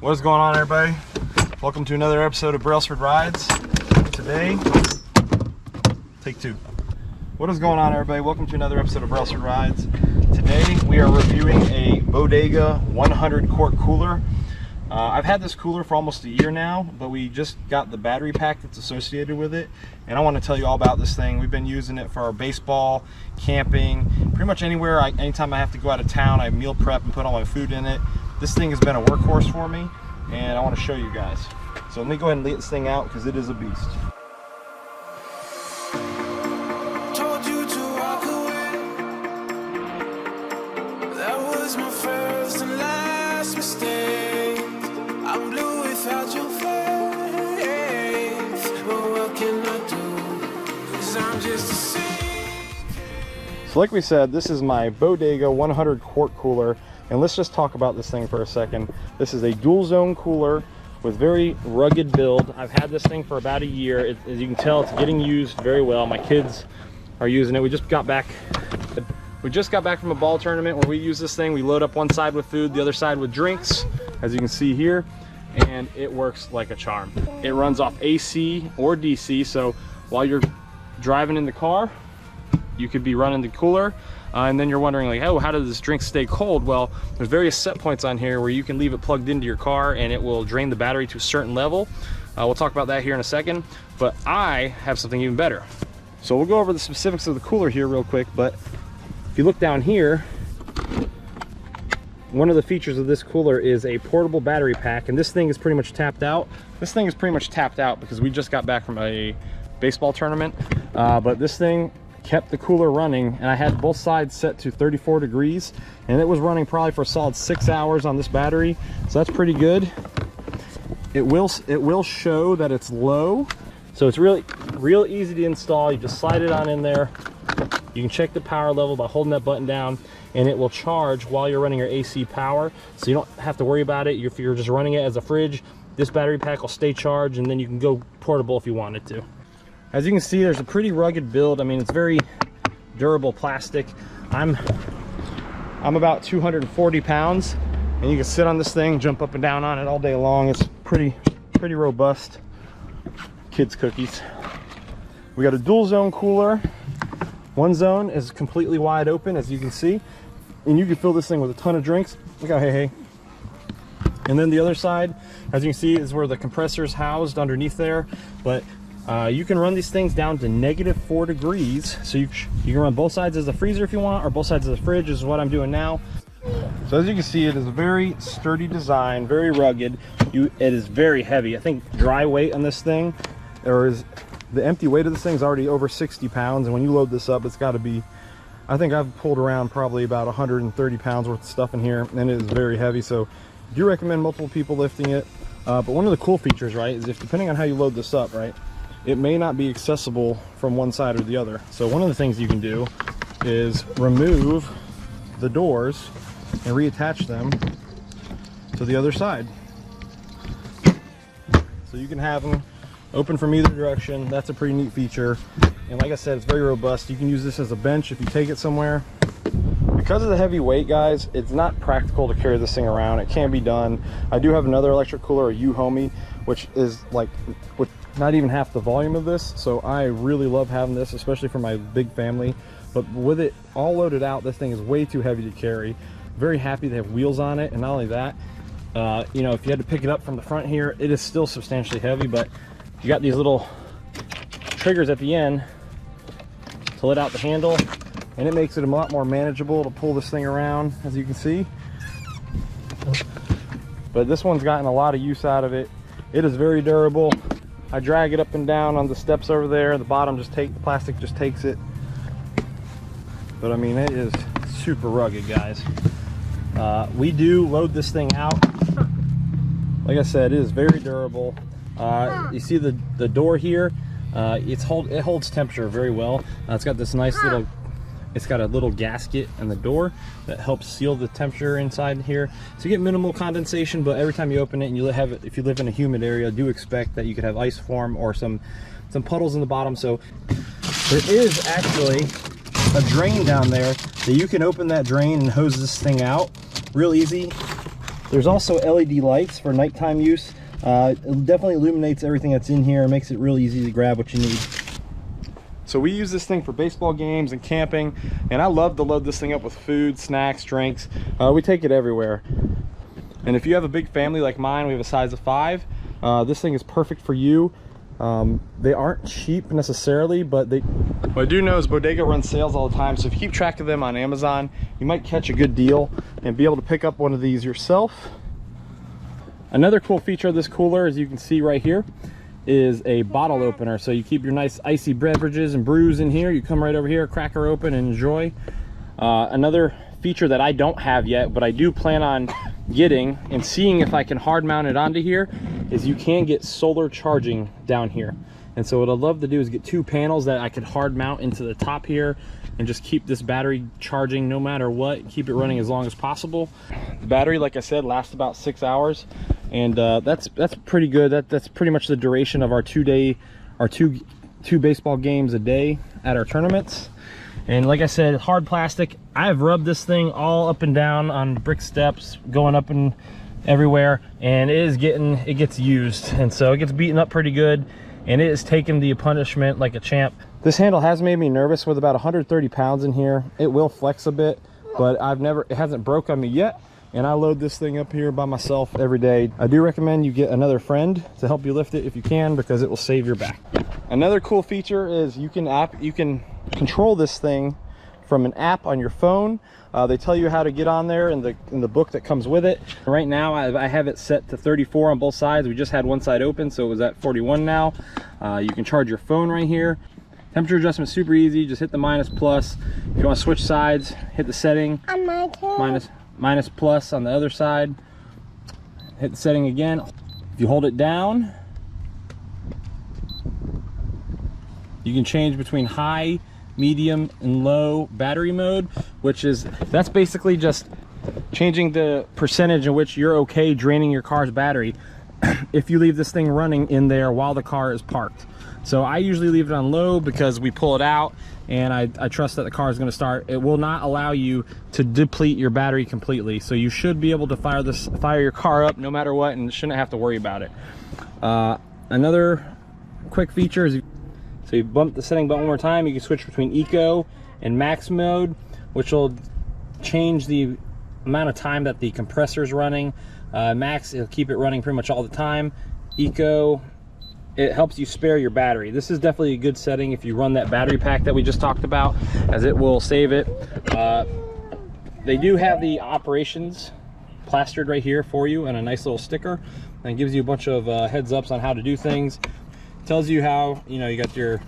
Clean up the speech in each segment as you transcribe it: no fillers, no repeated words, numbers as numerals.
What is going on, everybody? Welcome to another episode of Brailsford Rides. Today, take two. What is going on, everybody? Welcome to another episode of Brailsford Rides. Today we are reviewing a Bodega 100 quart cooler. I've had this cooler for almost a year now, but we just got the battery pack that's associated with it, and I want to tell you all about this thing. We've been using it for our baseball, camping, pretty much anywhere. Anytime I have to go out of town, I meal prep and put all my food in it. This thing has been a workhorse for me, and I want to show you guys. So let me go ahead and let this thing out because it is a beast. Told you to walk away. That was my first and last mistake. I'm blue without your face. But what can I do? 'Cause I'm just a So like we said, this is my Bodega 100 quart cooler, and let's just talk about this thing for a second. This is a dual zone cooler with very rugged build. I've had this thing for about a year. As you can tell, it's getting used very well. My kids are using it. We just got back from a ball tournament where we use this thing. We load up one side with food, the other side with drinks, as you can see here, and it works like a charm. It runs off AC or DC, so while you're driving in the car, you could be running the cooler, and then you're wondering, like, oh, how does this drink stay cold? Well, there's various set points on here where you can leave it plugged into your car and it will drain the battery to a certain level. We'll talk about that here in a second, but I have something even better. So we'll go over the specifics of the cooler here real quick, but if you look down here, one of the features of this cooler is a portable battery pack, and this thing is pretty much tapped out. This thing is pretty much tapped out because we just got back from a baseball tournament, but this thing kept the cooler running, and I had both sides set to 34 degrees, and it was running probably for a solid 6 hours on this battery, so that's pretty good. It will show that it's low, so it's real easy to install. You just slide it on in there. You can check the power level by holding that button down, and it will charge while you're running your AC power, so you don't have to worry about it. If you're just running it as a fridge, this battery pack will stay charged, and then you can go portable if you wanted to. As you can see, there's a pretty rugged build. I mean, it's very durable plastic. I'm about 240 pounds, and you can sit on this thing, jump up and down on it all day long. It's pretty robust. Kids cookies. We got a dual zone cooler. One zone is completely wide open, as you can see, and you can fill this thing with a ton of drinks. Look how hey. And then the other side, as you can see, is where the compressor is housed underneath there, but you can run these things down to -4 degrees, so you can run both sides as a freezer if you want, or both sides as a fridge, is what I'm doing now. So as you can see, it is a very sturdy design, very rugged. It is very heavy. I think dry weight on this thing, the empty weight of this thing is already over 60 pounds, and when you load this up, it's got to be, I think I've pulled around probably about 130 pounds worth of stuff in here, and it is very heavy, so I do recommend multiple people lifting it. But one of the cool features, right, is if depending on how you load this up, right, it may not be accessible from one side or the other. So one of the things you can do is remove the doors and reattach them to the other side. So you can have them open from either direction. That's a pretty neat feature. And like I said, it's very robust. You can use this as a bench if you take it somewhere. Because of the heavy weight, guys, it's not practical to carry this thing around. It can be done. I do have another electric cooler, a U-Homie, which is like with not even half the volume of this, so I really love having this, especially for my big family. But with it all loaded out, this thing is way too heavy to carry. Very happy to have wheels on it, and not only that, you know, if you had to pick it up from the front here, it is still substantially heavy, but you got these little triggers at the end to let out the handle, and it makes it a lot more manageable to pull this thing around, as you can see. But this one's gotten a lot of use out of it. It is very durable. I drag it up and down on the steps over there. The bottom the plastic just takes it. But I mean, it is super rugged, guys. We do load this thing out. Like I said, it is very durable. You see the door here? It holds temperature very well. It's got this nice little, it's got a little gasket in the door that helps seal the temperature inside here. So you get minimal condensation, but every time you open it and you have it, if you live in a humid area, do expect that you could have ice form or some puddles in the bottom. So there is actually a drain down there that you can open that drain and hose this thing out real easy. There's also LED lights for nighttime use. It definitely illuminates everything that's in here and makes it real easy to grab what you need. So we use this thing for baseball games and camping, and I love to load this thing up with food, snacks, drinks. We take it everywhere. And if you have a big family like mine, we have a size of 5, this thing is perfect for you. They aren't cheap necessarily, but what I do know is Bodega runs sales all the time, so if you keep track of them on Amazon, you might catch a good deal and be able to pick up one of these yourself. Another cool feature of this cooler, as you can see right here, is a bottle opener. So you keep your nice icy beverages and brews in here. You come right over here, crack her open and enjoy. Another feature that I don't have yet, but I do plan on getting and seeing if I can hard mount it onto here, is you can get solar charging down here. And so what I'd love to do is get 2 panels that I could hard mount into the top here and just keep this battery charging no matter what, keep it running as long as possible. The battery, like I said, lasts about 6 hours, and that's pretty good. That's pretty much the duration of our two baseball games a day at our tournaments. And like I said, hard plastic. I've rubbed this thing all up and down on brick steps, going up and everywhere, and it gets used, and so it gets beaten up pretty good, and it is taking the punishment like a champ. This handle has made me nervous with about 130 pounds in here. It will flex a bit, but it hasn't broke on me yet, and I load this thing up here by myself every day. I do recommend you get another friend to help you lift it if you can, because it will save your back. Another cool feature is you can control this thing from an app on your phone. They tell you how to get on there in the book that comes with it. Right now I have it set to 34 on both sides. We just had one side open, so it was at 41 now. You can charge your phone right here. Temperature adjustment super easy. Just hit the minus plus. If you want to switch sides, hit the setting. On my turn. Minus plus on the other side. Hit the setting again. If you hold it down, you can change between high, medium, and low battery mode, that's basically just changing the percentage in which you're okay draining your car's battery if you leave this thing running in there while the car is parked. So I usually leave it on low because we pull it out and I trust that the car is going to start. It will not allow you to deplete your battery completely, so you should be able to fire your car up no matter what and shouldn't have to worry about it. Another quick feature is, so you bump the setting button one more time, you can switch between eco and max mode, which will change the amount of time that the compressor is running. Max, it'll keep it running pretty much all the time. Eco, it helps you spare your battery. This is definitely a good setting if you run that battery pack that we just talked about, as it will save it. They do have the operations plastered right here for you and a nice little sticker, and it gives you a bunch of heads ups on how to do things. Tells you how, you got your,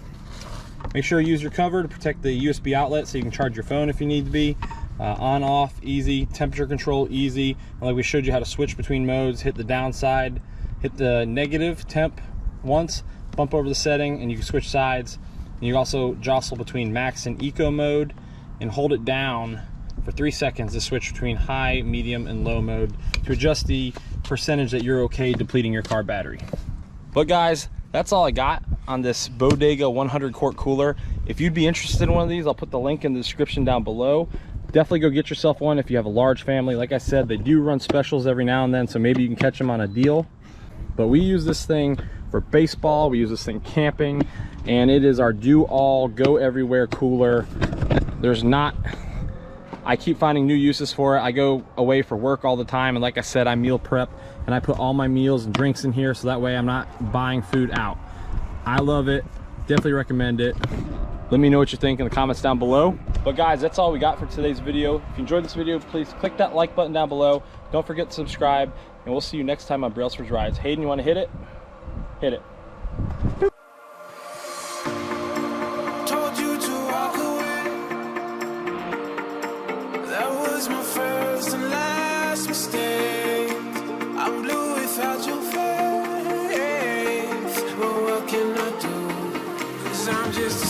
make sure you use your cover to protect the USB outlet so you can charge your phone if you need to be. On, off, easy. Temperature control, easy. And like we showed you how to switch between modes. Hit the downside, hit the negative temp once, bump over the setting, and you can switch sides. And you also jostle between max and eco mode, and hold it down for 3 seconds to switch between high, medium, and low mode to adjust the percentage that you're okay depleting your car battery. But guys, that's all I got on this Bodega 100 quart cooler. If you'd be interested in one of these, I'll put the link in the description down below. Definitely go get yourself one if you have a large family. Like I said, they do run specials every now and then, so maybe you can catch them on a deal. But we use this thing for baseball, we use this thing camping, and it is our do all, go everywhere cooler. I keep finding new uses for it. I go away for work all the time, and like I said, I meal prep, and I put all my meals and drinks in here, so that way I'm not buying food out. I love it, definitely recommend it. Let me know what you think in the comments down below. But guys, that's all we got for today's video. If you enjoyed this video, please click that like button down below. Don't forget to subscribe, and we'll see you next time on Brailsford's Rides. Hayden, you want to hit it? Hit it. Told you to walk away. That was my first and last mistake. I'm blue without your face. But what can I do? 'Cause I'm just a